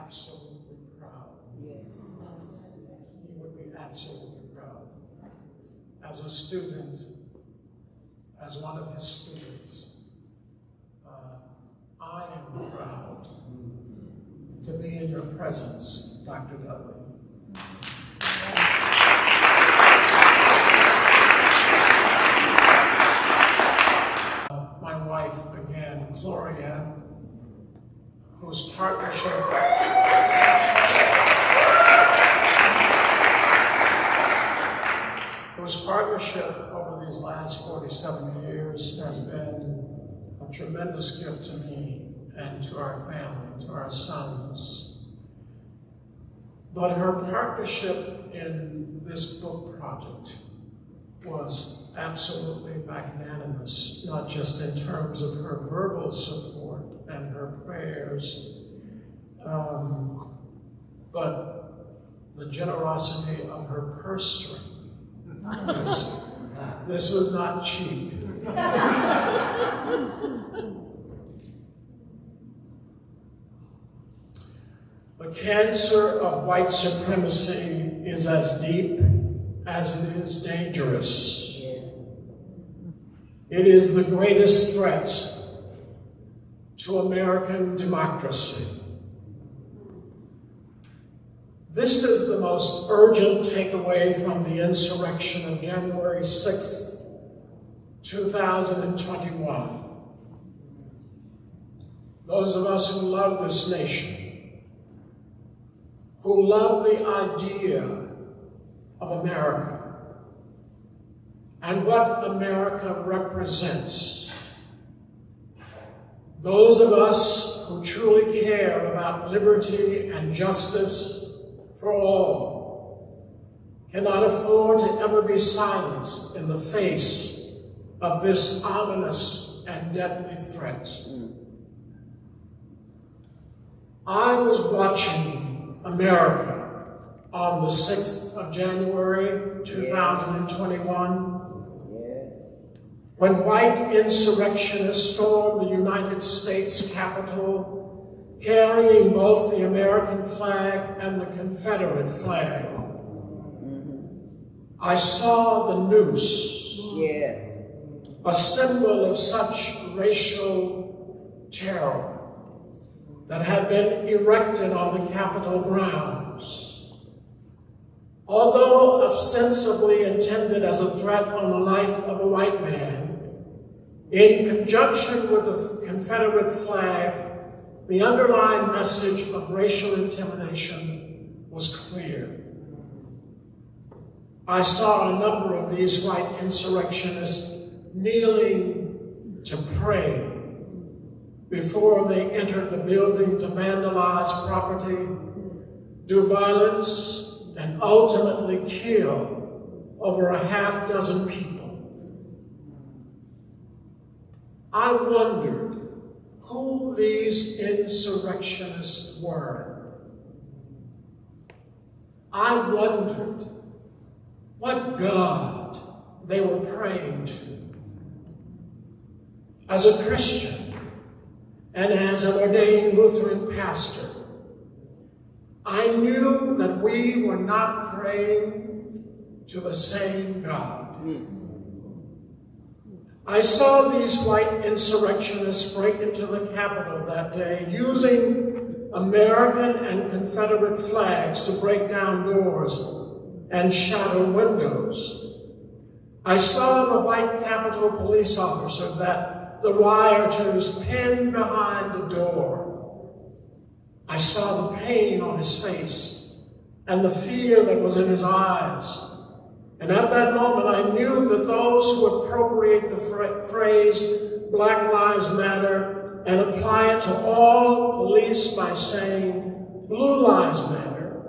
absolutely proud. Yeah. He would be absolutely proud. As a student, as one of his students, I am proud to be in your presence, Dr. Dudley. My wife, again, Gloria, whose partnership over these last 47 years has been a tremendous gift to me and to our family, to our sons. But her partnership in this book project was absolutely magnanimous, not just in terms of her verbal support and her prayers, but the generosity of her purse string. This was not cheap. The cancer of white supremacy is as deep as it is dangerous. It is the greatest threat to American democracy. This is the most urgent takeaway from the insurrection of January 6th, 2021. Those of us who love this nation, who love the idea of America and what America represents, those of us who truly care about liberty and justice for all cannot afford to ever be silenced in the face of this ominous and deadly threat. I was watching America on the 6th of January, 2021, when white insurrectionists stormed the United States Capitol, carrying both the American flag and the Confederate flag. I saw the noose, a symbol of such racial terror, that had been erected on the Capitol grounds. Although ostensibly intended as a threat on the life of a white man, in conjunction with the Confederate flag, the underlying message of racial intimidation was clear. I saw a number of these white insurrectionists kneeling to pray before they entered the building to vandalize property, do violence, and ultimately kill over a half dozen people. I wondered who these insurrectionists were. I wondered what God they were praying to. As a Christian and as an ordained Lutheran pastor, I knew that we were not praying to the same God. I saw these white insurrectionists break into the Capitol that day using American and Confederate flags to break down doors and shatter windows. I saw the white Capitol police officer that the rioters pinned behind the door. I saw the pain on his face and the fear that was in his eyes. And at that moment, I knew that those who appropriate the phrase Black Lives Matter and apply it to all police by saying Blue Lives Matter,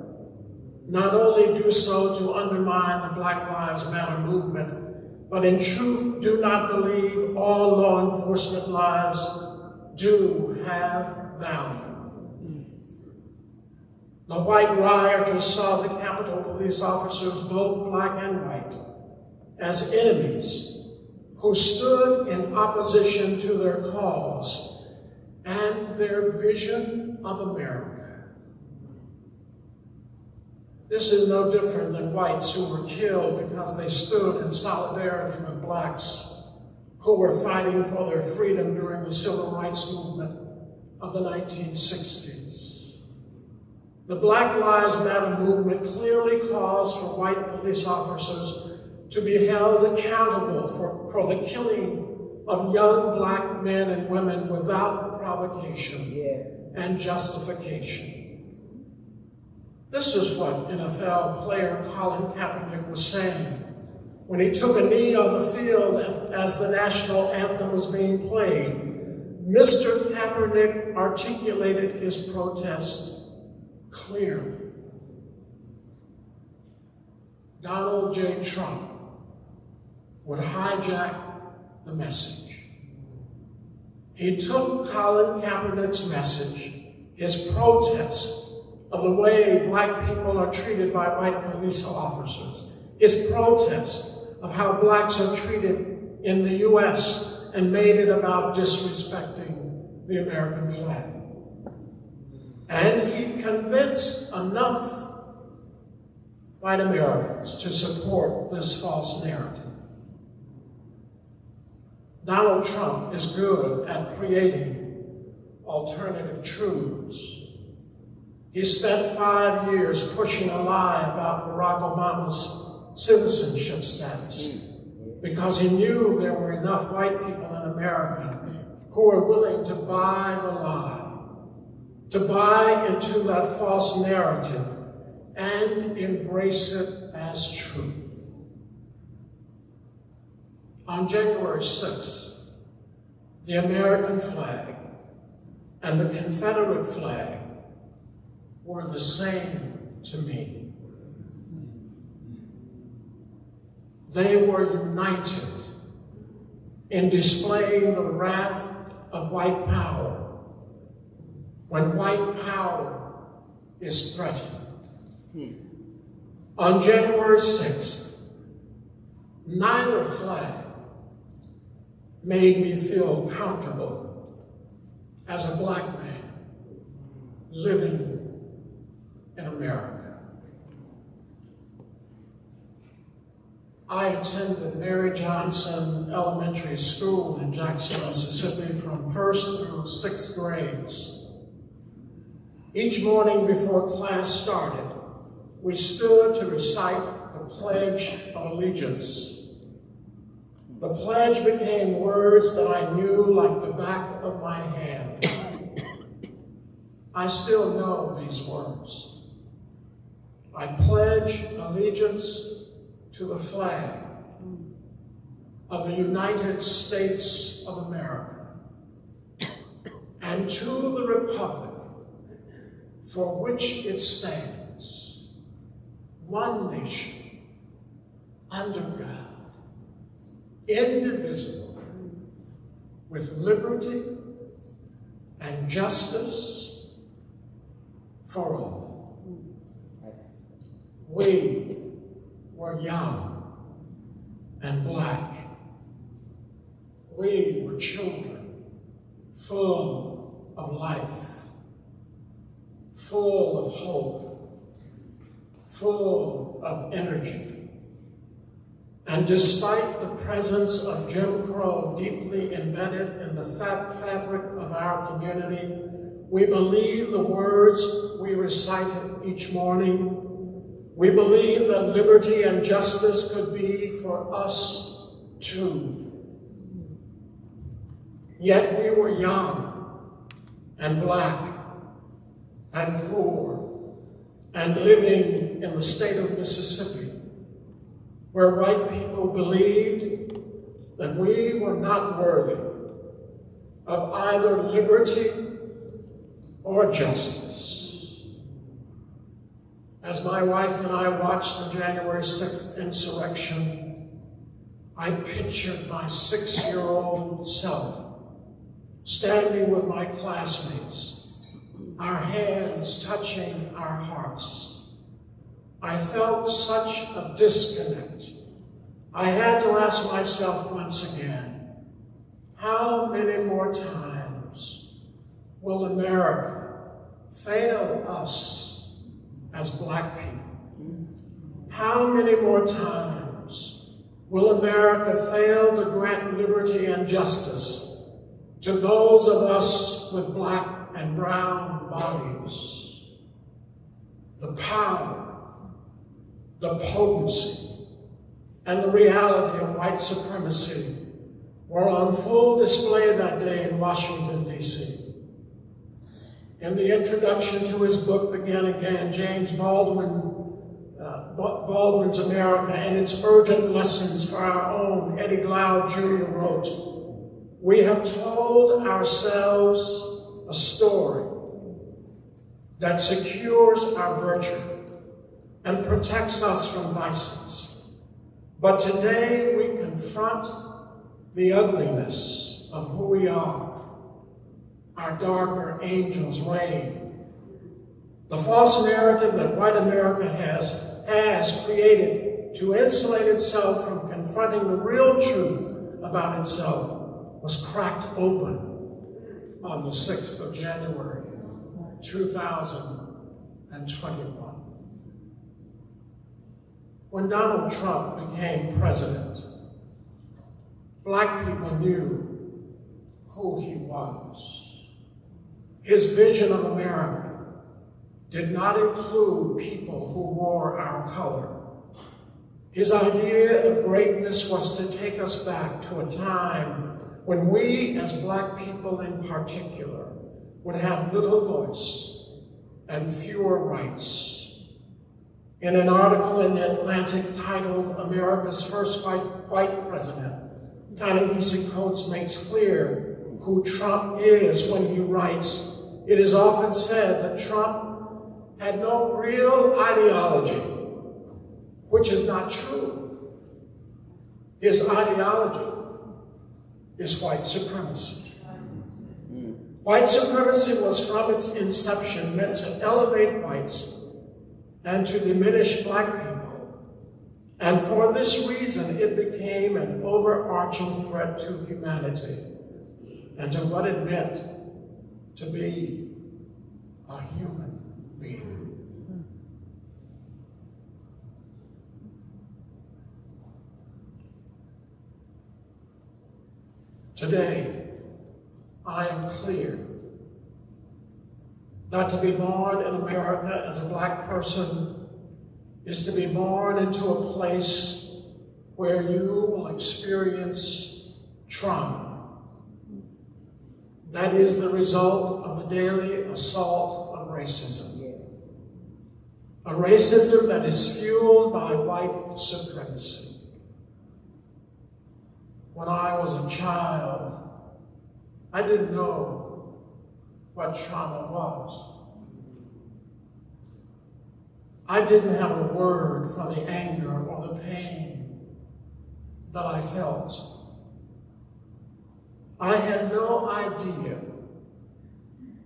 not only do so to undermine the Black Lives Matter movement, but in truth do not believe all law enforcement lives do have value. The white rioters saw the Capitol police officers, both black and white, as enemies who stood in opposition to their cause and their vision of America. This is no different than whites who were killed because they stood in solidarity with blacks who were fighting for their freedom during the civil rights movement of the 1960s. The Black Lives Matter movement clearly calls for white police officers to be held accountable for the killing of young black men and women without provocation and justification. This is what NFL player Colin Kaepernick was saying when he took a knee on the field as the national anthem was being played. Mr. Kaepernick articulated his protest clearly. Donald J. Trump would hijack the message. He took Colin Kaepernick's message, his protest of the way black people are treated by white police officers, his protest of how blacks are treated in the U.S., and made it about disrespecting the American flag. And he convinced enough white Americans to support this false narrative. Donald Trump is good at creating alternative truths. He spent 5 years pushing a lie about Barack Obama's citizenship status because he knew there were enough white people in America who were willing to buy the lie, to buy into that false narrative and embrace it as truth. On January 6th, the American flag and the Confederate flag were the same to me. They were united in displaying the wrath of white power when white power is threatened. On January 6th, neither flag made me feel comfortable as a black man living in America. I attended Mary Johnson Elementary School in Jackson, Mississippi from 1st through 6th grades. Each morning before class started, we stood to recite the Pledge of Allegiance. The pledge became words that I knew like the back of my hand. I still know these words. I pledge allegiance to the flag of the United States of America and to the republic for which it stands, one nation, under God, indivisible, with liberty and justice for all. We were young and black. We were children, full of life, full of hope, full of energy. And despite the presence of Jim Crow deeply embedded in the fabric of our community, we believe the words we recited each morning. We believe that liberty and justice could be for us too. Yet we were young and black and poor and living in the state of Mississippi, where white people believed that we were not worthy of either liberty or justice. As my wife and I watched the January 6th insurrection, I pictured my 6-year-old self standing with my classmates, our hands touching our hearts. I felt such a disconnect. I had to ask myself once again, how many more times will America fail us as black people? How many more times will America fail to grant liberty and justice to those of us with black and brown bodies? The power, the potency, and the reality of white supremacy were on full display that day in Washington, D.C. In the introduction to his book, Begin Again, James Baldwin's America and its urgent lessons for our own, Eddie Glaude Jr. wrote, "We have told ourselves a story that secures our virtue and protects us from vices. But today we confront the ugliness of who we are. Our darker angels reign. The false narrative that white America has created to insulate itself from confronting the real truth about itself was cracked open on the 6th of January, 2021. When Donald Trump became president, black people knew who he was. His vision of America did not include people who wore our color. His idea of greatness was to take us back to a time when we, as black people in particular, would have little voice and fewer rights. In an article in The Atlantic titled "America's First White President," Ta-Nehisi Coates makes clear who Trump is when he writes, "It is often said that Trump had no real ideology," which is not true. His ideology is white supremacy. White supremacy was from its inception meant to elevate whites and to diminish black people. And for this reason, it became an overarching threat to humanity and to what it meant to be a human being. Today, I am clear that to be born in America as a black person is to be born into a place where you will experience trauma. That is the result of the daily assault of racism. A racism that is fueled by white supremacy. When I was a child, I didn't know what trauma was. I didn't have a word for the anger or the pain that I felt. I had no idea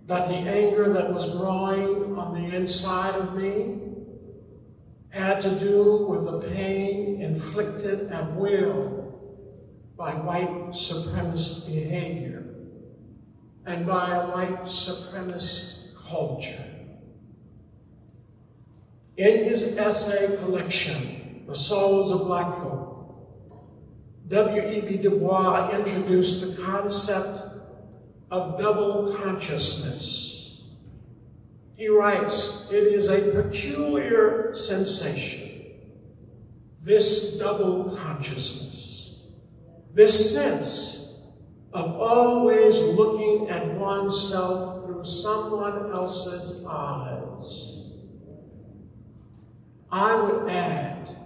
that the anger that was growing on the inside of me had to do with the pain inflicted at will by white supremacist behavior and by a white supremacist culture. In his essay collection, The Souls of Black Folk, W.E.B. Du Bois introduced the concept of double consciousness. He writes, "It is a peculiar sensation, this double consciousness, this sense of always looking at oneself through someone else's eyes." I would add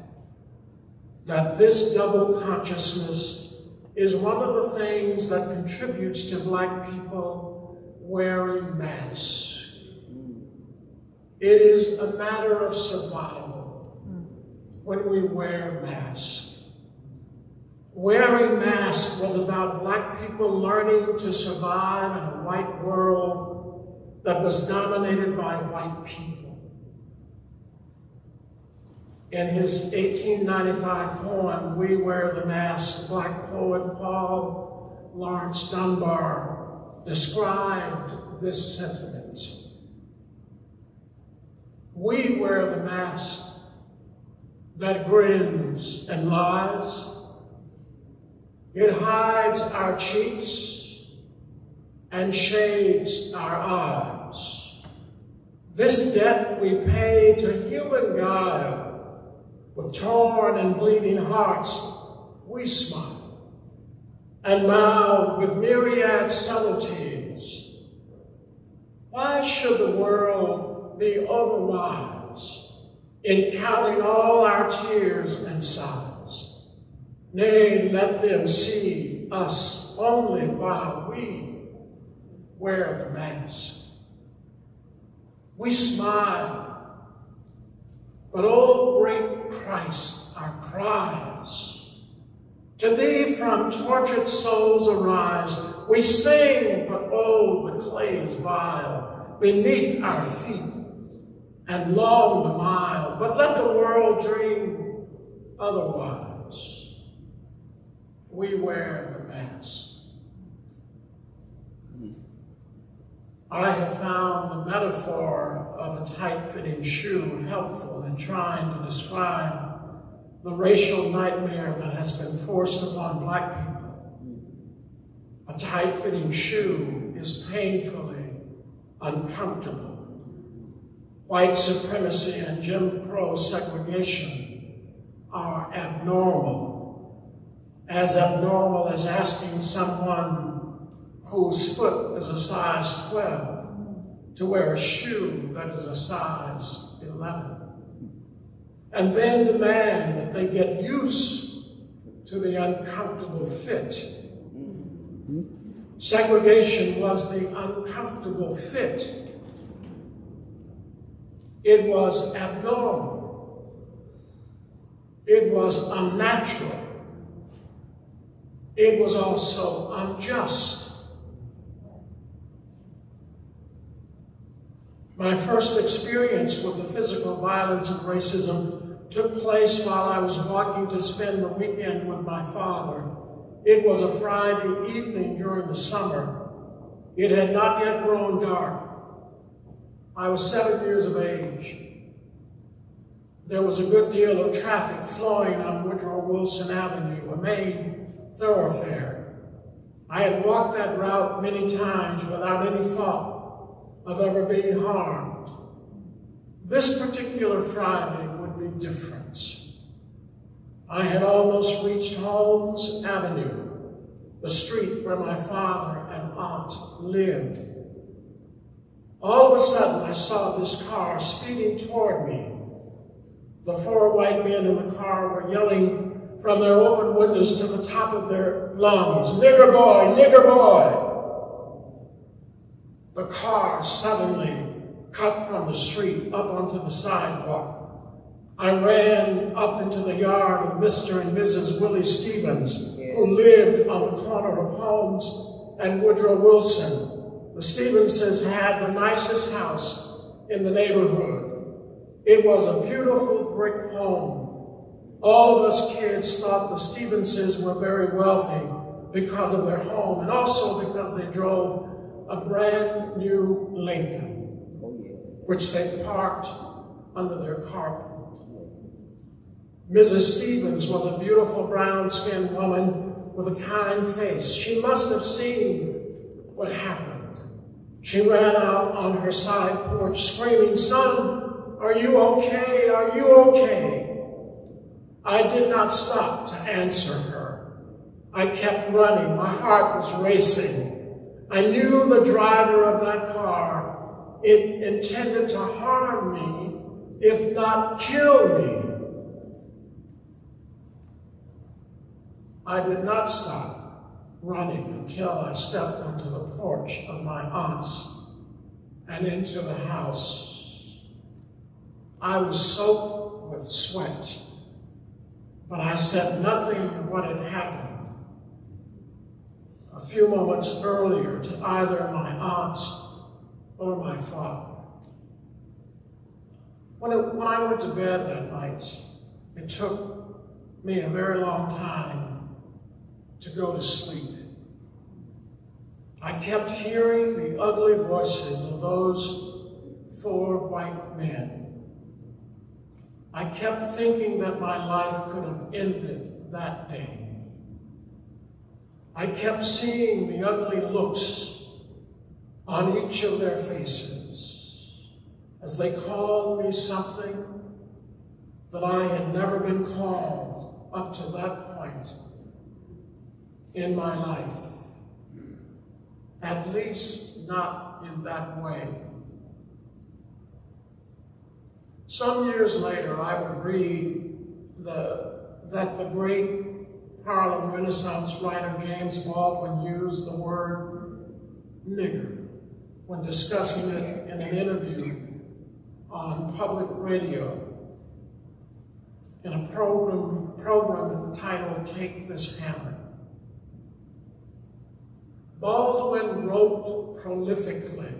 that this double consciousness is one of the things that contributes to black people wearing masks. It is a matter of survival when we wear masks. Wearing masks was about black people learning to survive in a white world that was dominated by white people. In his 1895 poem, "We Wear the Mask," black poet Paul Laurence Dunbar described this sentiment. "We wear the mask that grins and lies. It hides our cheeks and shades our eyes. This debt we pay to human guile. With torn and bleeding hearts, we smile and mouth with myriad subtleties. Why should the world be overwise in counting all our tears and sighs? Nay, let them see us only while we wear the mask. We smile, but oh great Christ, our cries to thee from tortured souls arise. We sing, but oh, the clay is vile beneath our feet, and long the mile. But let the world dream otherwise. We wear the mask. I have found the metaphor of a tight-fitting shoe helpful in trying to describe the racial nightmare that has been forced upon Black people. A tight-fitting shoe is painfully uncomfortable. White supremacy and Jim Crow segregation are abnormal as asking someone whose foot is a size 12 to wear a shoe that is a size 11, and then demand that they get used to the uncomfortable fit. Segregation was the uncomfortable fit. It was abnormal. It was unnatural. It was also unjust. My first experience with the physical violence of racism took place while I was walking to spend the weekend with my father. It was a Friday evening during the summer. It had not yet grown dark. I was 7 years of age. There was a good deal of traffic flowing on Woodrow Wilson Avenue, a main thoroughfare. I had walked that route many times without any thought of ever being harmed. This particular Friday would be different. I had almost reached Holmes Avenue, the street where my father and aunt lived. All of a sudden, I saw this car speeding toward me. The 4 white men in the car were yelling from their open windows to the top of their lungs, "Nigger boy, nigger boy!" The car suddenly cut from the street up onto the sidewalk. I ran up into the yard of Mr. and Mrs. Willie Stevens, who lived on the corner of Holmes and Woodrow Wilson. The Stevenses had the nicest house in the neighborhood. It was a beautiful brick home. All of us kids thought the Stevenses were very wealthy because of their home, and also because they drove a brand new Lincoln, which they parked under their carport. Mrs. Stevens was a beautiful brown-skinned woman with a kind face. She must have seen what happened. She ran out on her side porch screaming, "Son, are you okay? Are you okay?" I did not stop to answer her. I kept running. My heart was racing. I knew the driver of that car, it intended to harm me, if not kill me. I did not stop running until I stepped onto the porch of my aunt's and into the house. I was soaked with sweat, but I said nothing of what had happened a few moments earlier to either my aunt or my father. When I went to bed that night, it took me a very long time to go to sleep. I kept hearing the ugly voices of those 4 white men. I kept thinking that my life could have ended that day. I kept seeing the ugly looks on each of their faces as they called me something that I had never been called up to that point in my life. At least not in that way. Some years later, I would read that the great Harlem Renaissance writer James Baldwin used the word nigger when discussing it in an interview on public radio in a program entitled Take This Hammer. Baldwin wrote prolifically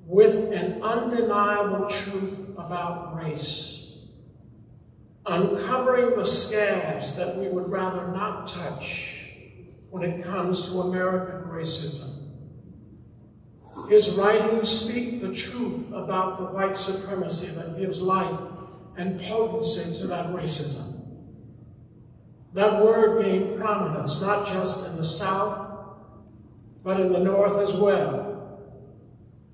with an undeniable truth about race, uncovering the scabs that we would rather not touch when it comes to American racism. His writings speak the truth about the white supremacy that gives life and potency to that racism. That word gained prominence not just in the South, but in the North as well.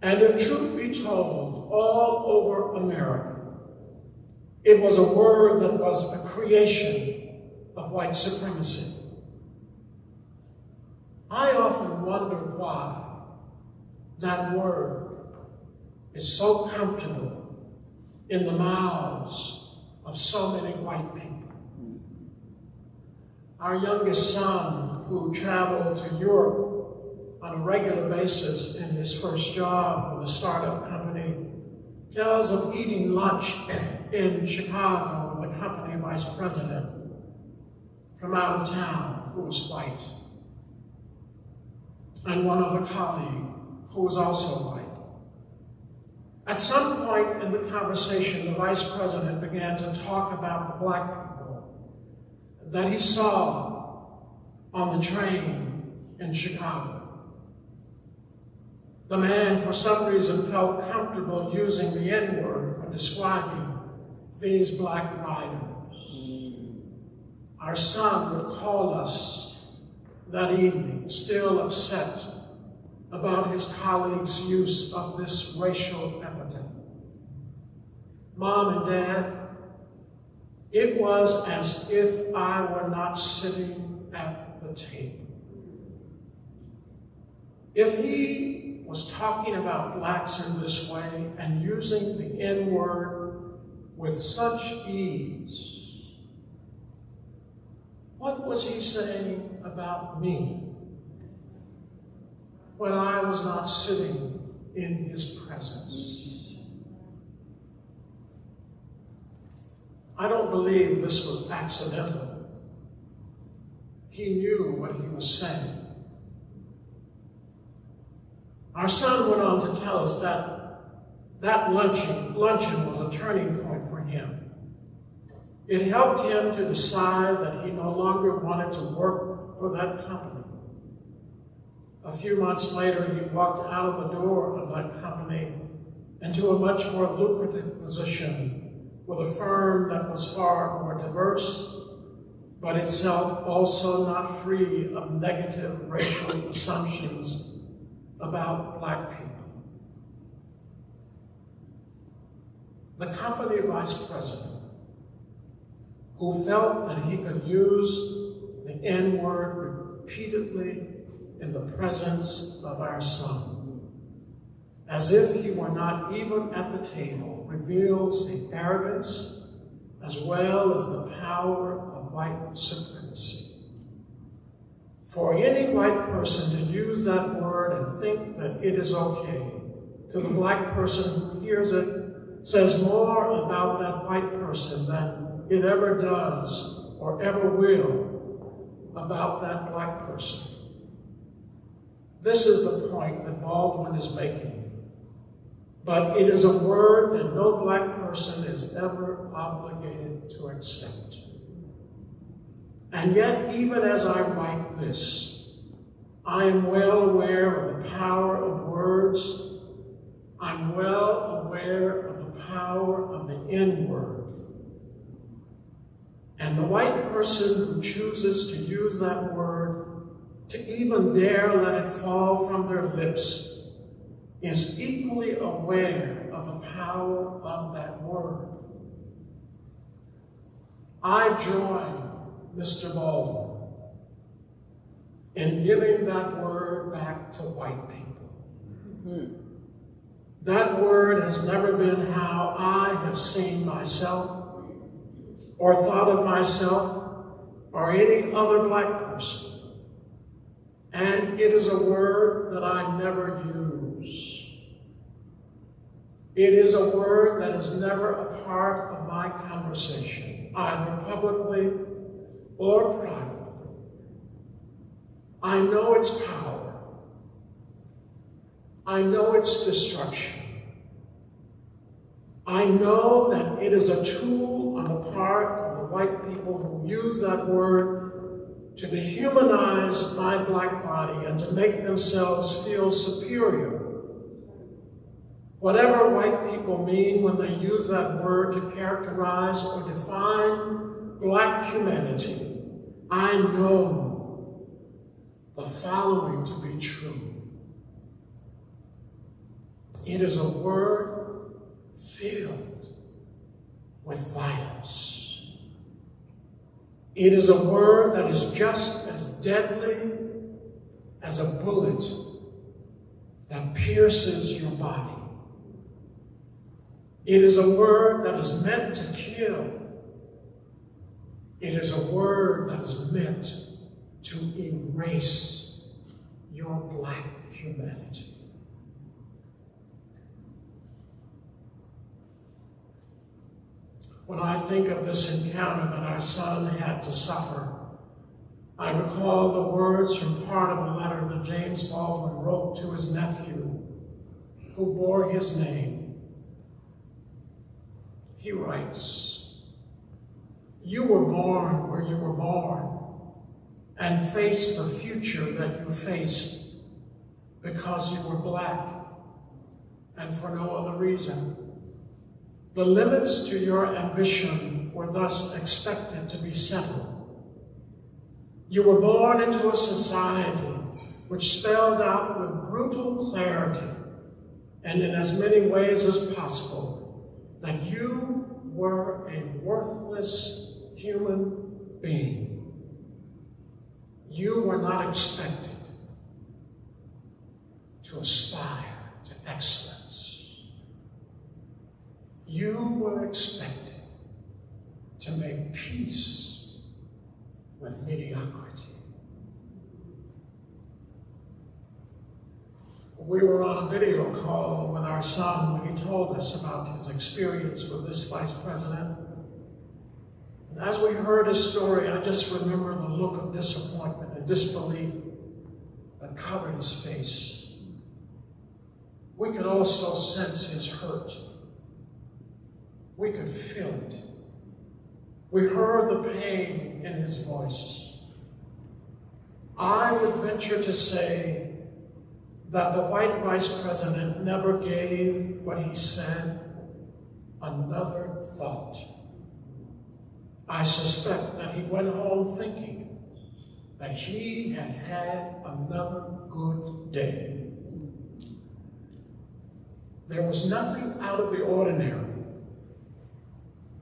And if truth be told, all over America, it was a word that was a creation of white supremacy. I often wonder why that word is so comfortable in the mouths of so many white people. Our youngest son, who traveled to Europe on a regular basis in his first job with a startup company, tells of eating lunch in Chicago with a company vice president from out of town who was white, and one other colleague who was also white. At some point in the conversation, the vice president began to talk about the black people that he saw on the train in Chicago. The man, for some reason, felt comfortable using the N-word when describing these black riders. Our son would call us that evening, still upset about his colleagues' use of this racial epithet. Mom and Dad, it was as if I were not sitting at the table. If he was talking about blacks in this way and using the N-word with such ease, what was he saying about me when I was not sitting in his presence? I don't believe this was accidental. He knew what he was saying. Our son went on to tell us that luncheon was a turning point for him. It helped him to decide that he no longer wanted to work for that company. A few months later, he walked out of the door of that company into a much more lucrative position with a firm that was far more diverse, but itself also not free of negative racial assumptions about black people. The company vice president, who felt that he could use the N-word repeatedly in the presence of our son, as if he were not even at the table, reveals the arrogance as well as the power of white supremacy. For any white person to use that word and think that it is okay, to the black person who hears it, says more about that white person than it ever does or ever will about that black person. This is the point that Baldwin is making. But it is a word that no black person is ever obligated to accept. And yet, even as I write this, I am well aware of the power of words. I'm well aware aware of the power of the N-word. And the white person who chooses to use that word, to even dare let it fall from their lips, is equally aware of the power of that word. I join Mr. Baldwin in giving that word back to white people. That word has never been how I have seen myself or thought of myself or any other black person. And it is a word that I never use. It is a word that is never a part of my conversation, either publicly or privately. I know its power. I know its destruction. I know that it is a tool on the part of the white people who use that word to dehumanize my black body and to make themselves feel superior. Whatever white people mean when they use that word to characterize or define black humanity, I know the following to be true. It is a word filled with violence. It is a word that is just as deadly as a bullet that pierces your body. It is a word that is meant to kill. It is a word that is meant to erase your black humanity. When I think of this encounter that our son had to suffer, I recall the words from part of a letter that James Baldwin wrote to his nephew, who bore his name. He writes, "You were born where you were born and faced the future that you faced because you were black and for no other reason. The limits to your ambition were thus expected to be settled. You were born into a society which spelled out with brutal clarity and in as many ways as possible that you were a worthless human being. You were not expected to aspire to excellence. You were expected to make peace with mediocrity." We were on a video call with our son when he told us about his experience with this vice president. And as we heard his story, I just remember the look of disappointment and disbelief that covered his face. We could also sense his hurt. We could feel it. We heard the pain in his voice. I would venture to say that the white vice president never gave what he said another thought. I suspect that he went home thinking that he had had another good day. There was nothing out of the ordinary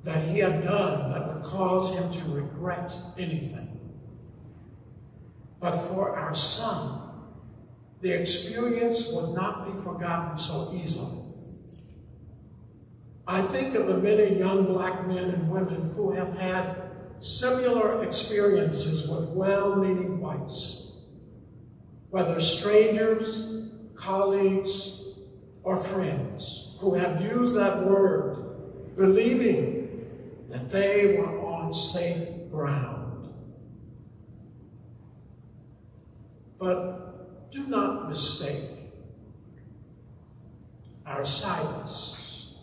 that he had done that would cause him to regret anything. But for our son, the experience would not be forgotten so easily. I think of the many young black men and women who have had similar experiences with well-meaning whites, whether strangers, colleagues, or friends, who have used that word, believing that they were on safe ground. But do not mistake our silence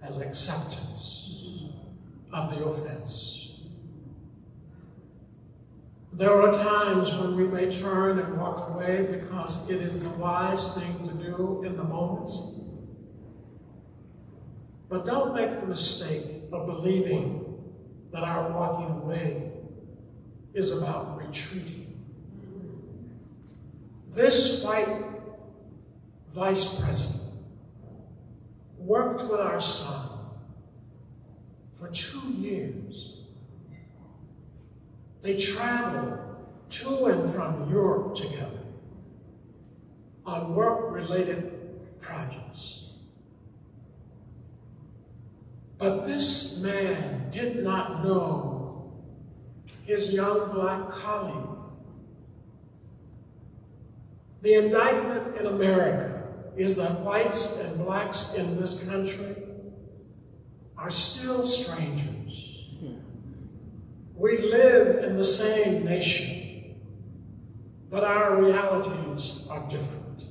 as acceptance of the offense. There are times when we may turn and walk away because it is the wise thing to do in the moment. But don't make the mistake of believing that our walking away is about retreating. This white vice president worked with our son for 2 years. They traveled to and from Europe together on work-related projects. But this man did not know his young black colleague. The indictment in America is that whites and blacks in this country are still strangers. We live in the same nation, but our realities are different.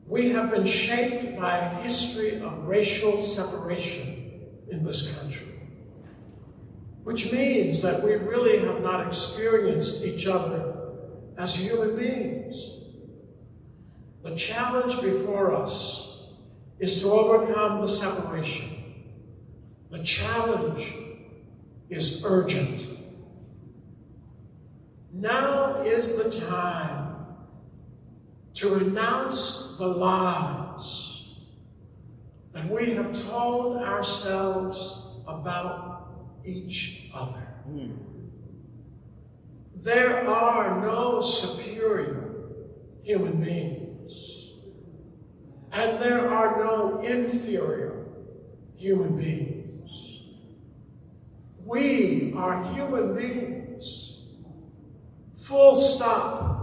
We have been shaped by a history of racial separation in this country, which means that we really have not experienced each other as human beings. The challenge before us is to overcome the separation. The challenge is urgent. Now is the time to renounce the lies that we have told ourselves about each other. There are no superior human beings, and there are no inferior human beings. We are human beings, full stop.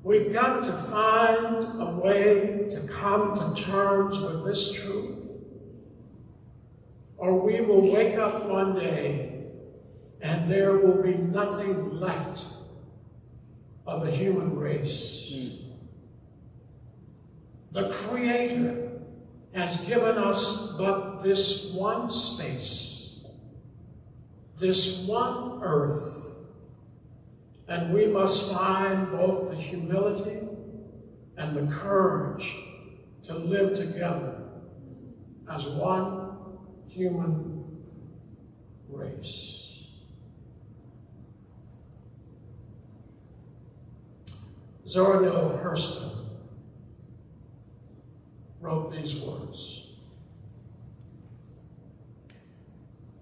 We've got to find a way to come to terms with this truth, or we will wake up one day and there will be nothing left of the human race. The Creator has given us but this one space, this one earth, and we must find both the humility and the courage to live together as one human race. Zora Neale Hurston wrote these words: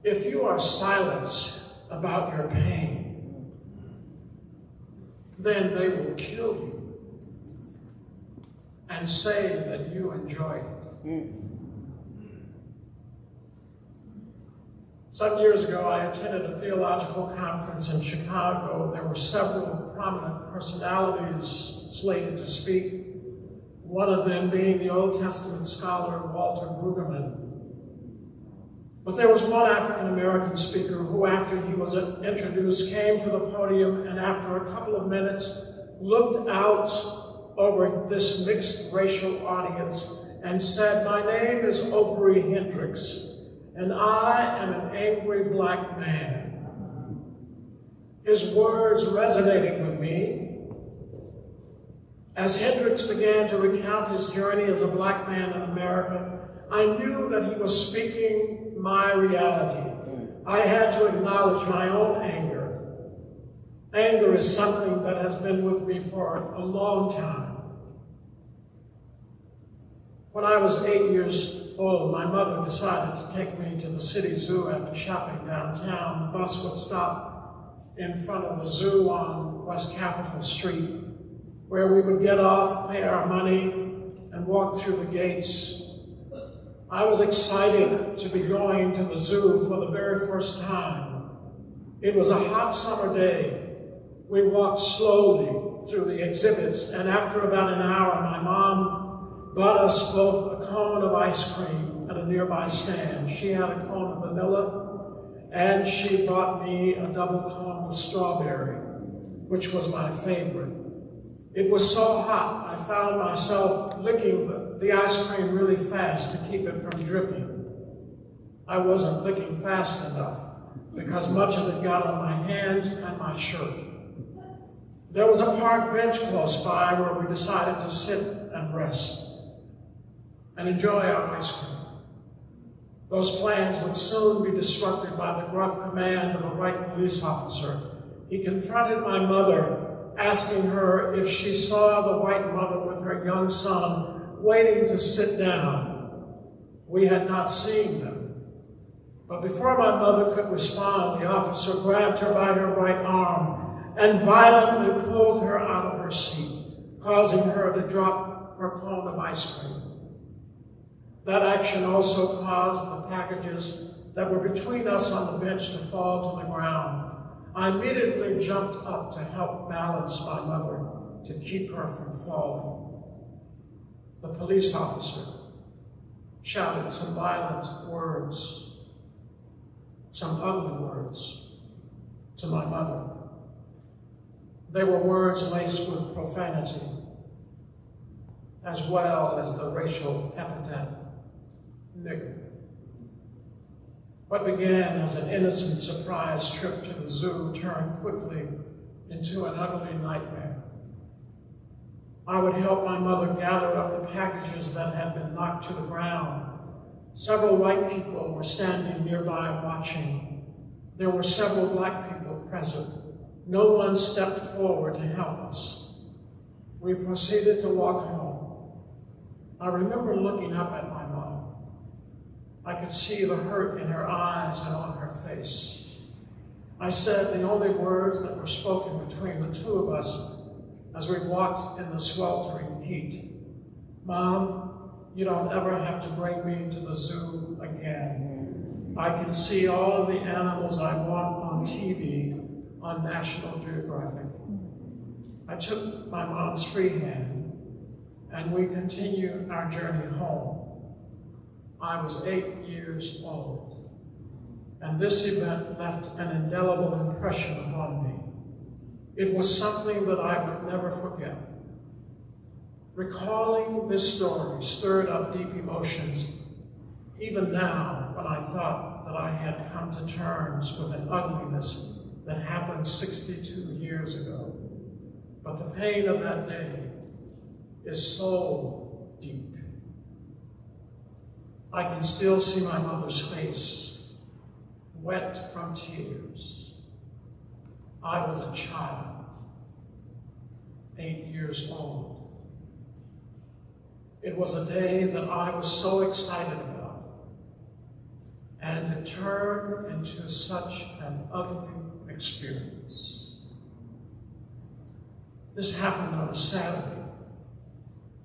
"If you are silent about your pain, then they will kill you and say that you enjoyed it." Some years ago, I attended a theological conference in Chicago. There were several prominent personalities slated to speak, one of them being the Old Testament scholar Walter Brueggemann. But there was one African-American speaker who, after he was introduced, came to the podium and after a couple of minutes looked out over this mixed racial audience and said, "My name is Aubrey Hendricks, and I am an angry black man." His words resonated with me. As Hendricks began to recount his journey as a black man in America, I knew that he was speaking my reality. I had to acknowledge my own anger. Anger is something that has been with me for a long time. When I was 8 years old, my mother decided to take me to the city zoo after shopping downtown. The bus would stop in front of the zoo on West Capitol Street, where we would get off, pay our money, and walk through the gates. I was excited to be going to the zoo for the very first time. It was a hot summer day. We walked slowly through the exhibits, and after about an hour, my mom bought us both a cone of ice cream at a nearby stand. She had a cone of vanilla, and she bought me a double cone of strawberry, which was my favorite. It was so hot, I found myself licking the ice cream really fast to keep it from dripping. I wasn't licking fast enough because much of it got on my hands and my shirt. There was a park bench close by where we decided to sit and rest. and enjoy our ice cream. Those plans would soon be disrupted by the gruff command of a white police officer. He confronted my mother, asking her if she saw the white mother with her young son waiting to sit down. We had not seen them. But before my mother could respond, the officer grabbed her by her right arm and violently pulled her out of her seat, causing her to drop her cone of ice cream. That action also caused the packages that were between us on the bench to fall to the ground. I immediately jumped up to help balance my mother to keep her from falling. The police officer shouted some violent words, some ugly words, to my mother. They were words laced with profanity, as well as the racial epithet, nigger. What began as an innocent surprise trip to the zoo turned quickly into an ugly nightmare. I would help my mother gather up the packages that had been knocked to the ground. Several white people were standing nearby watching. There were several black people present. No one stepped forward to help us. We proceeded to walk home. I remember looking up at my mother. I could see the hurt in her eyes and on her face. I said the only words that were spoken between the two of us as we walked in the sweltering heat. Mom, you don't ever have to bring me to the zoo again. I can see all of the animals I want on TV on National Geographic. I took my mom's free hand and we continued our journey home. I was 8 years old, and this event left an indelible impression upon me. It was something that I would never forget. Recalling this story stirred up deep emotions, even now when I thought that I had come to terms with an ugliness that happened 62 years ago. But the pain of that day is so deep. I can still see my mother's face, wet from tears. I was a child, 8 years old. It was a day that I was so excited about, and it turned into such an ugly experience. This happened on a Saturday.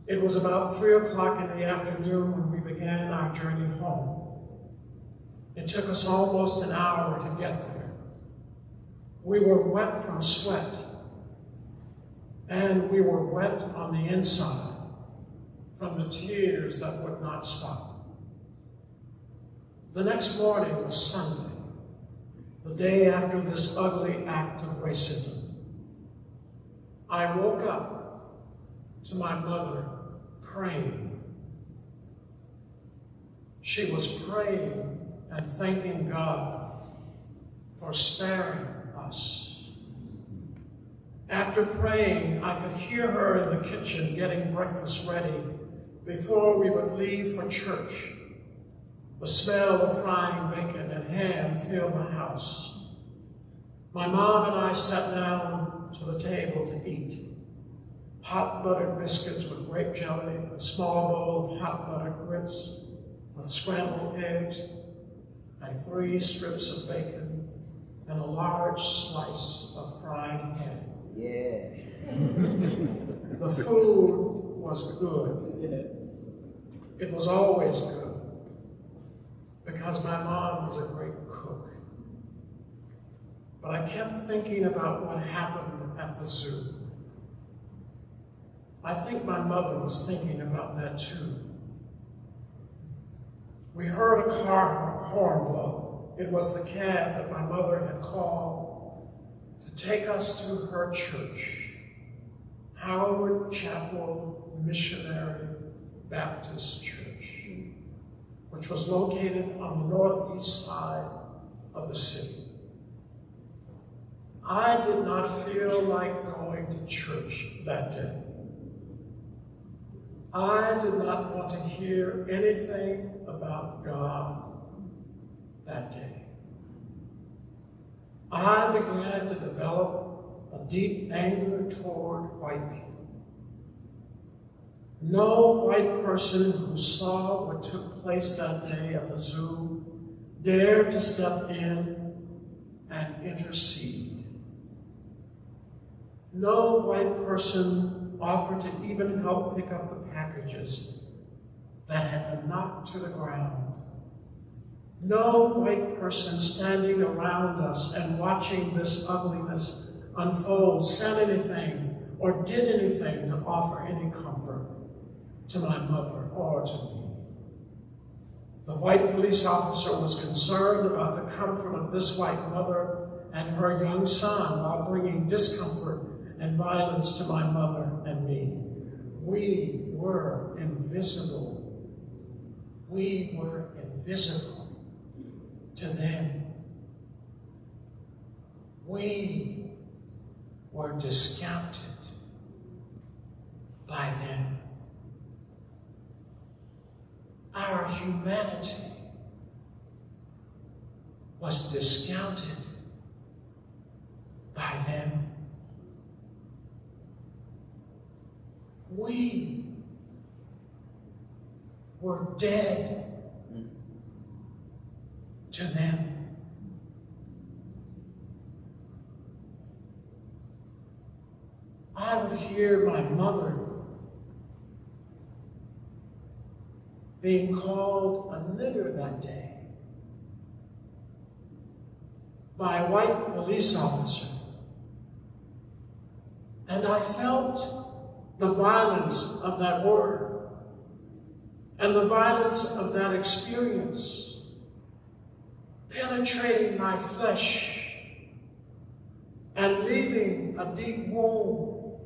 It was about 3 o'clock in the afternoon when we began our journey home. It took us almost an hour to get there. We were wet from sweat, and we were wet on the inside from the tears that would not stop. The next morning was Sunday, the day after this ugly act of racism. I woke up to my mother praying. She was praying and thanking God for sparing us. After praying, I could hear her in the kitchen getting breakfast ready before we would leave for church. The smell of frying bacon and ham filled the house. My mom and I sat down to the table to eat. Hot buttered biscuits with grape jelly, a small bowl of hot buttered grits with scrambled eggs, and 3 strips of bacon, and a large slice of fried ham. Yeah. The food was good. It was always good, because my mom was a great cook. But I kept thinking about what happened at the zoo. I think my mother was thinking about that too. We heard a car horn blow. It was the cab that my mother had called to take us to her church, Howard Chapel Missionary Baptist Church, which was located on the northeast side of the city. I did not feel like going to church that day. I did not want to hear anything about God that day. I began to develop a deep anger toward white people. No white person who saw what took place that day at the zoo dared to step in and intercede. No white person offered to even help pick up the packages that had been knocked to the ground. No white person standing around us and watching this ugliness unfold said anything or did anything to offer any comfort to my mother or to me. The white police officer was concerned about the comfort of this white mother and her young son while bringing discomfort and violence to my mother and me. We were invisible. We were invisible to them. We were discounted by them. Our humanity was discounted by them. We were dead to them. I would hear my mother being called a nigger that day by a white police officer. And I felt the violence of that word and the violence of that experience penetrating my flesh and leaving a deep wound,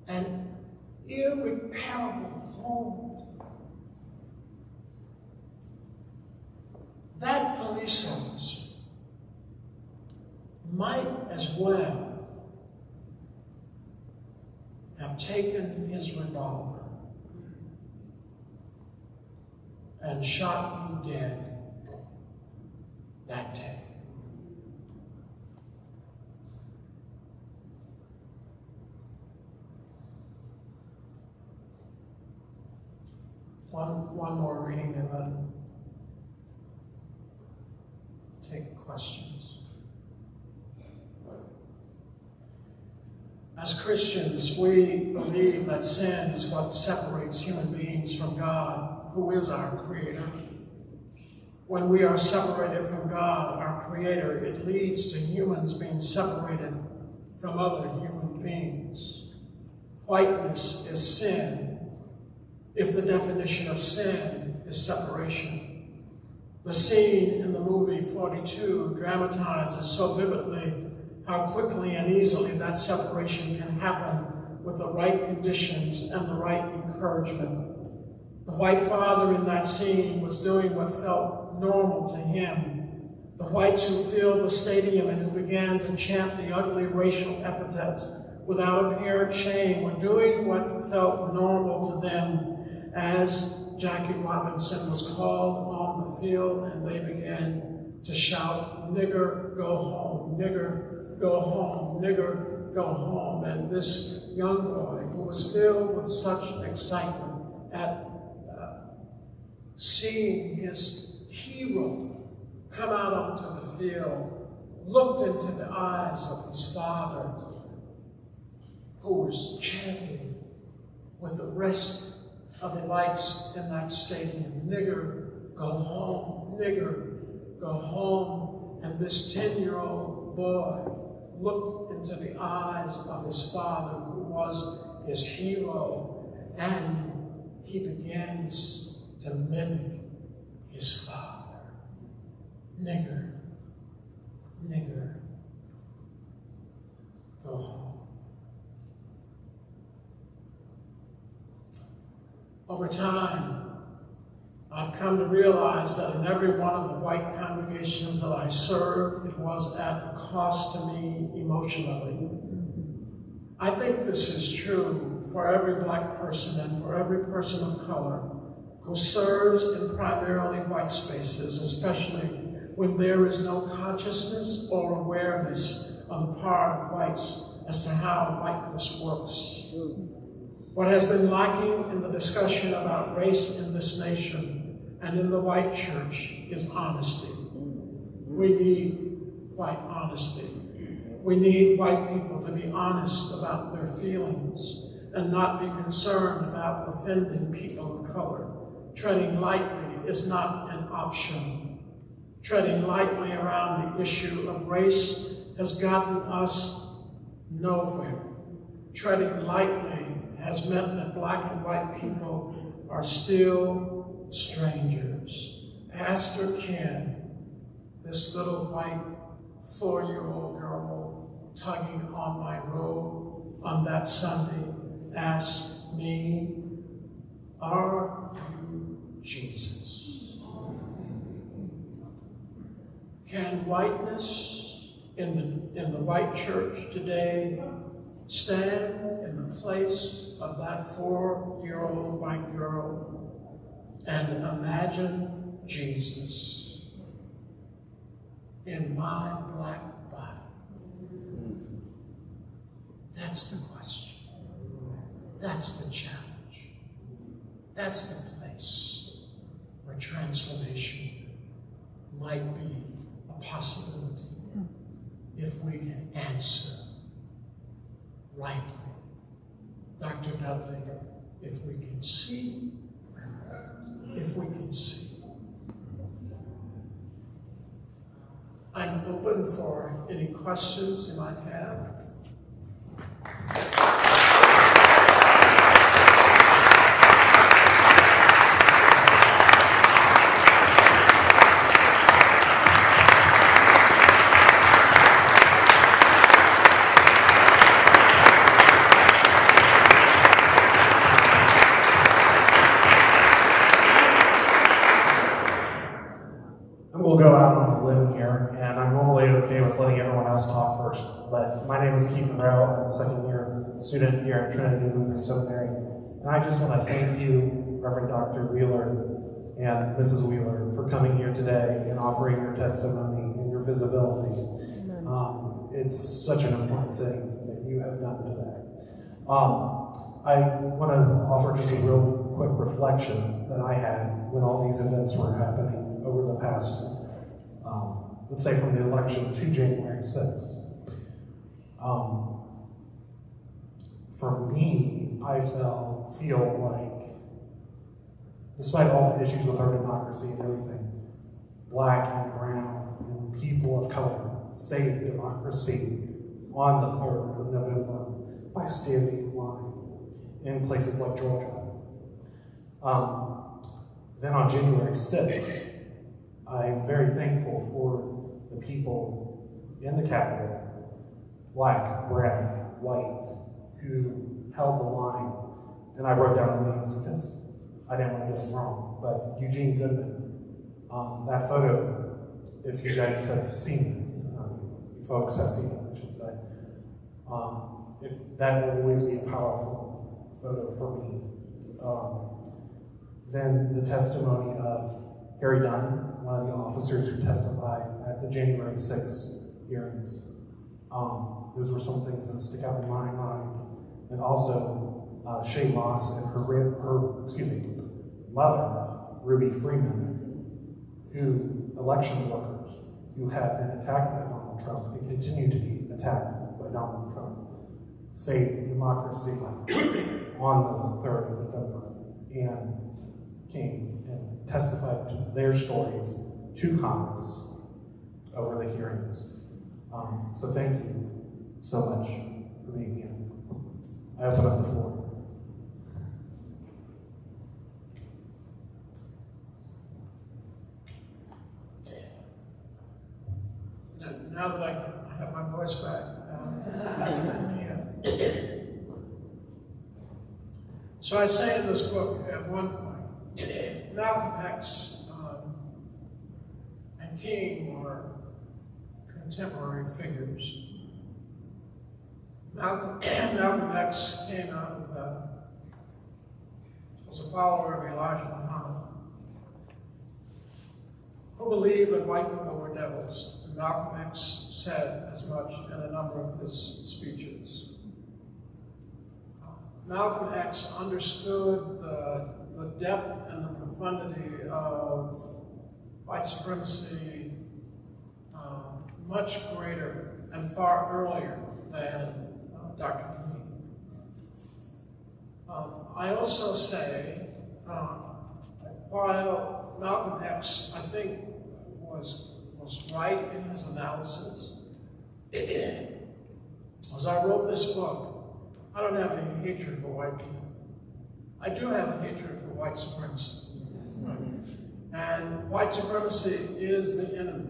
an irreparable wound. That police officer might as well have taken his revolver and shot me dead that day. One more reading and then take questions. As Christians, we believe that sin is what separates human beings from God, who is our Creator. When we are separated from God, our Creator, it leads to humans being separated from other human beings. Whiteness is sin, if the definition of sin is separation. The scene in the movie 42 dramatizes so vividly how quickly and easily that separation can happen with the right conditions and the right encouragement. The white father in that scene was doing what felt normal to him. The whites who filled the stadium and who began to chant the ugly racial epithets without apparent shame were doing what felt normal to them as Jackie Robinson was called on the field and they began to shout, "Nigger, go home, nigger, go home, nigger, go home." And this young boy who was filled with such excitement at seeing his hero come out onto the field, looked into the eyes of his father, who was chanting with the rest of the lights in that stadium, "Nigger, go home, nigger, go home." And this 10-year-old boy looked into the eyes of his father, who was his hero, and he begins to mimic his father. "Nigger, nigger, go home." Over time, I've come to realize that in every one of the white congregations that I served, it was at a cost to me emotionally. I think this is true for every black person and for every person of color who serves in primarily white spaces, especially when there is no consciousness or awareness on the part of whites as to how whiteness works. What has been lacking in the discussion about race in this nation and in the white church is honesty. We need white honesty. We need white people to be honest about their feelings and not be concerned about offending people of color. Treading lightly is not an option. Treading lightly around the issue of race has gotten us nowhere. Treading lightly has meant that black and white people are still strangers. Pastor Ken, this little white 4-year-old girl tugging on my robe on that Sunday, asked me, "Are you Jesus?" Can whiteness in the white church today stand in the place of that 4-year-old white girl and imagine Jesus in my black body? That's the question. That's the challenge. That's the place where transformation might be a possibility if we can answer rightly. Dr. Dudley, if we can see, I'm open for any questions you might have. We'll go out on a limb here, and I'm normally okay with letting everyone else talk first, but my name is Keith Monroe. I'm a second-year student here at Trinity Lutheran Seminary, and I just want to thank you, Reverend Dr. Wheeler and Mrs. Wheeler, for coming here today and offering your testimony and your visibility. It's such an important thing that you have done today. I want to offer just a real quick reflection that I had when all these events were happening over the past, let's say from the election to January 6th. For me, I feel like, despite all the issues with our democracy and everything, black and brown and people of color saved democracy on the 3rd of November by standing in line in places like Georgia. Then on January 6th, I'm very thankful for the people in the Capitol, black, brown, white, who held the line. And I wrote down the names because I didn't want to get them wrong. But Eugene Goodman, that photo, if you guys have seen it, you folks have seen it, I should say, that will always be a powerful photo for me. Then the testimony of Harry Dunn, one of the officers who testified at the January 6th hearings. Those were some things that stick out in my mind. And also Shay Moss and her mother, Ruby Freeman, who election workers who have been attacked by Donald Trump and continue to be attacked by Donald Trump, saved democracy on the 3rd of November and came and testified to their stories to Congress over the hearings. So thank you so much for being here. I open up the floor. Now that I have my voice back, so I say in this book at one point, Malcolm X and King were contemporary figures. Malcolm X came out of was a follower of Elijah Muhammad, who believed that white people were devils. And Malcolm X said as much in a number of his speeches. Malcolm X understood the depth and the profundity of white supremacy much greater and far earlier than Dr. King. I also say, while Malcolm X, I think, was right in his analysis, as I wrote this book, I don't have any hatred for white people. I do have a hatred for white supremacy. Right? And white supremacy is the enemy.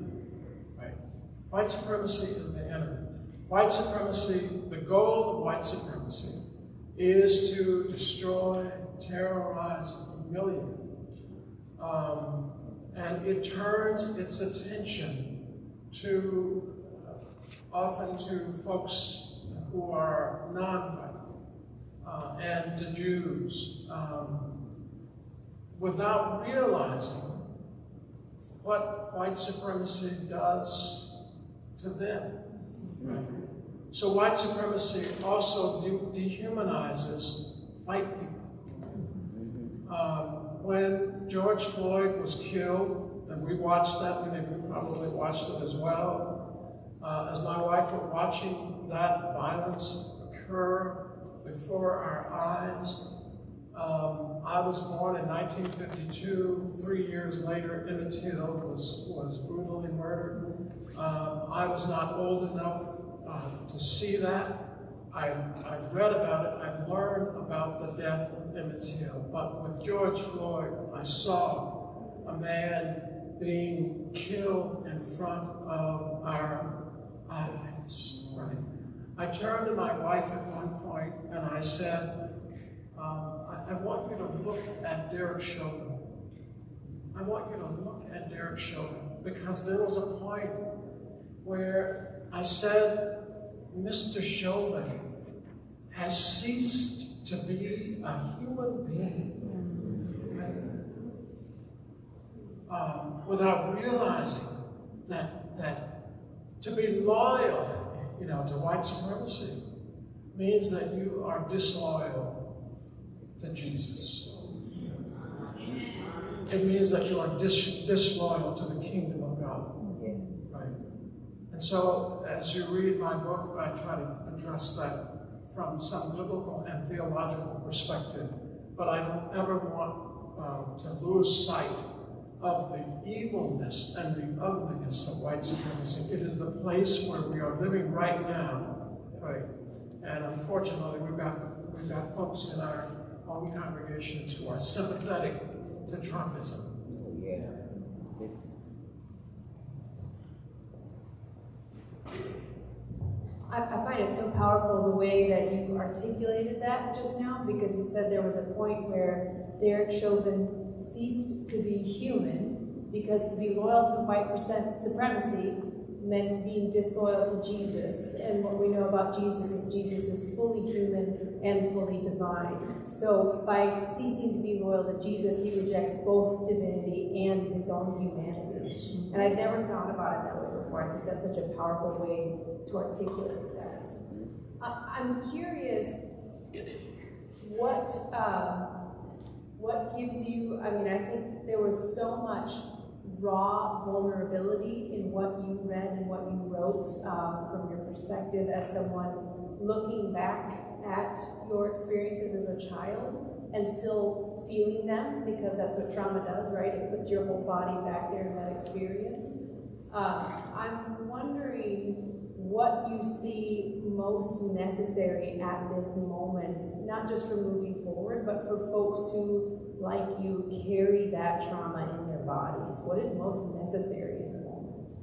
Right? White supremacy is the enemy. White supremacy, the goal of white supremacy is to destroy, terrorize, humiliate. And it turns its attention to, often to folks who are non-white and to Jews, without realizing what white supremacy does to them. Right? So white supremacy also dehumanizes white people. When George Floyd was killed, and we watched that, many of you probably watched it as well, as my wife were watching that violence occur before our eyes. I was born in 1952. 3 years later, Emmett Till was brutally murdered. I was not old enough to see that. I've read about it. I've learned about the death of Emmett Till. But with George Floyd, I saw a man being killed in front of our eyes. Right? I turned to my wife at one point and I said, I want you to look at Derek Chauvin. I want you to look at Derek Chauvin, because there was a point where I said, Mr. Chauvin has ceased to be a human being, without realizing that to be loyal, to white supremacy means that you are disloyal to Jesus. It means that you are disloyal to the kingdom of God. Right? And so, as you read my book, I try to address that from some biblical and theological perspective. But I don't ever want to lose sight of the evilness and the ugliness of white supremacy. It is the place where we are living right now. Right? And unfortunately, we've got folks in our own congregations who are sympathetic to Trumpism. I find it so powerful the way that you articulated that just now, because you said there was a point where Derek Chauvin ceased to be human, because to be loyal to white supremacy meant being disloyal to Jesus. And what we know about Jesus is fully human and fully divine. So by ceasing to be loyal to Jesus, he rejects both divinity and his own humanity. And I'd never thought about it that way before. I think that's such a powerful way to articulate that. I'm curious, what gives you, I think there was so much raw vulnerability in what you read and what you wrote, from your perspective as someone looking back at your experiences as a child and still feeling them, because that's what trauma does, right? It puts your whole body back there in that experience. I'm wondering what you see most necessary at this moment, not just for moving forward, but for folks who, like you, carry that trauma in their bodies. What is most necessary in the moment?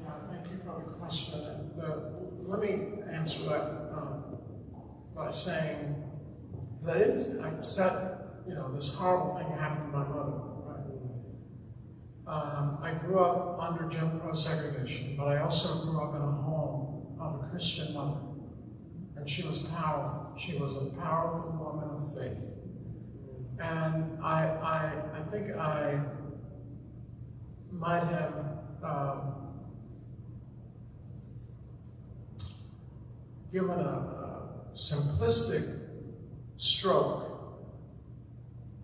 Yeah, thank you for the question. Let me answer that by saying, because I said, this horrible thing happened to my mother. I grew up under Jim Crow segregation, but I also grew up in a home of a Christian mother. And she was powerful. She was a powerful woman of faith. And I think I might have given a simplistic stroke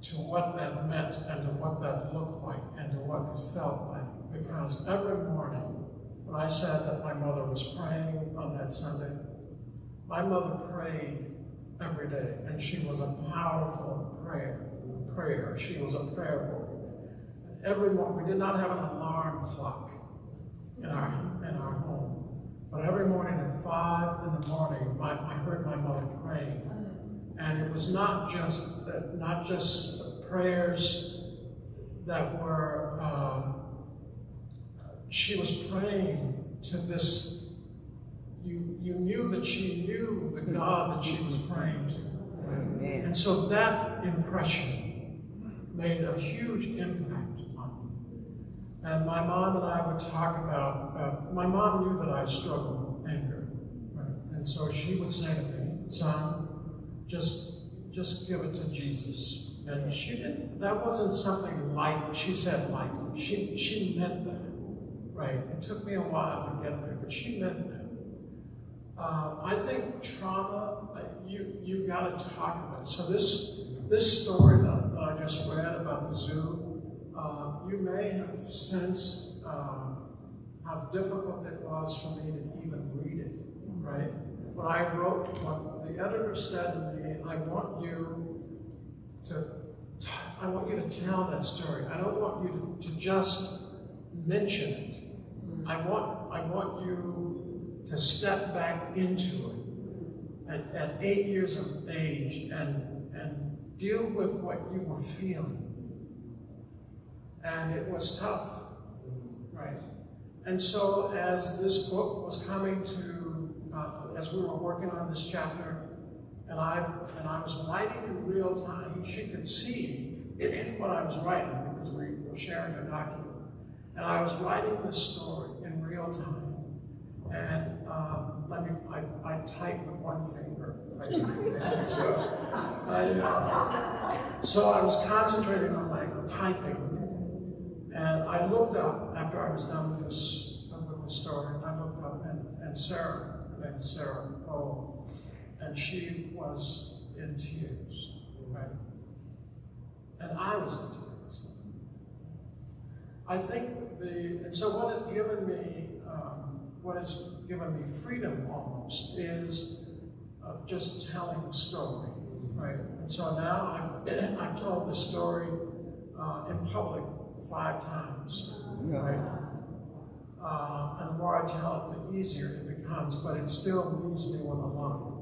to what that meant and to what that looked like and to what it felt like. Because every morning, when I said that my mother was praying on that Sunday, my mother prayed every day, and she was a powerful prayer. She was a prayer warrior. Every morning, we did not have an alarm clock in our home, but every morning at 5 in the morning, I heard my mother praying, and it was not just prayers that were. She was praying to this. You knew that she knew the God that she was praying to. Right? And so that impression made a huge impact on me. And my mom and I would talk about, my mom knew that I struggled with anger. Right? And so she would say to me, son, just give it to Jesus. And she didn't, that wasn't something light, she said lightly. She meant that. Right? It took me a while to get there, but she meant that. I think trauma, you've got to talk about it. So this story that I just read about the zoo, you may have sensed how difficult it was for me to even read it, right? When I wrote, what the editor said to me, I want you to tell that story. I don't want you to just mention it. I want you to step back into it at 8 years of age and deal with what you were feeling. And it was tough, right? And so as this book was coming to, as we were working on this chapter, and I was writing in real time, she could see what I was writing because we were sharing a document. And I was writing this story in real time. And I type with one finger. Right? So I was concentrating on my typing. And I looked up after I was done with this story. And I looked up and Sarah, her name is Sarah, and she was in tears, right? And I was in tears. I think so what has given me freedom almost is just telling the story, right? And so now I've told the story in public 5 times, right? And the more I tell it, the easier it becomes, but it still leaves me with a lump.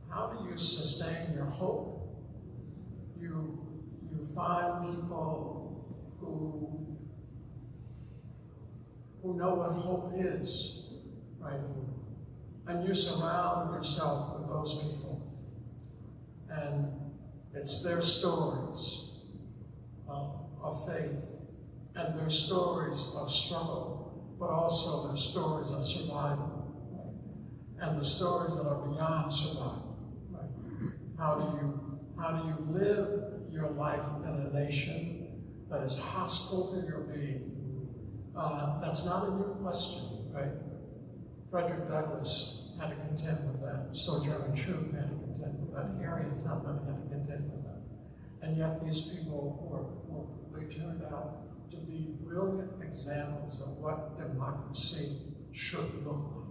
How do you sustain your hope? You find people who know what hope is, right? And you surround yourself with those people. And it's their stories of faith and their stories of struggle, but also their stories of survival, right? And the stories that are beyond survival, right? How do you live your life in a nation that is hostile to your being? That's not a new question, right? Frederick Douglass had to contend with that. Sojourner Truth had to contend with that. Harriet Tubman had to contend with that. And yet these people they turned out to be brilliant examples of what democracy should look like.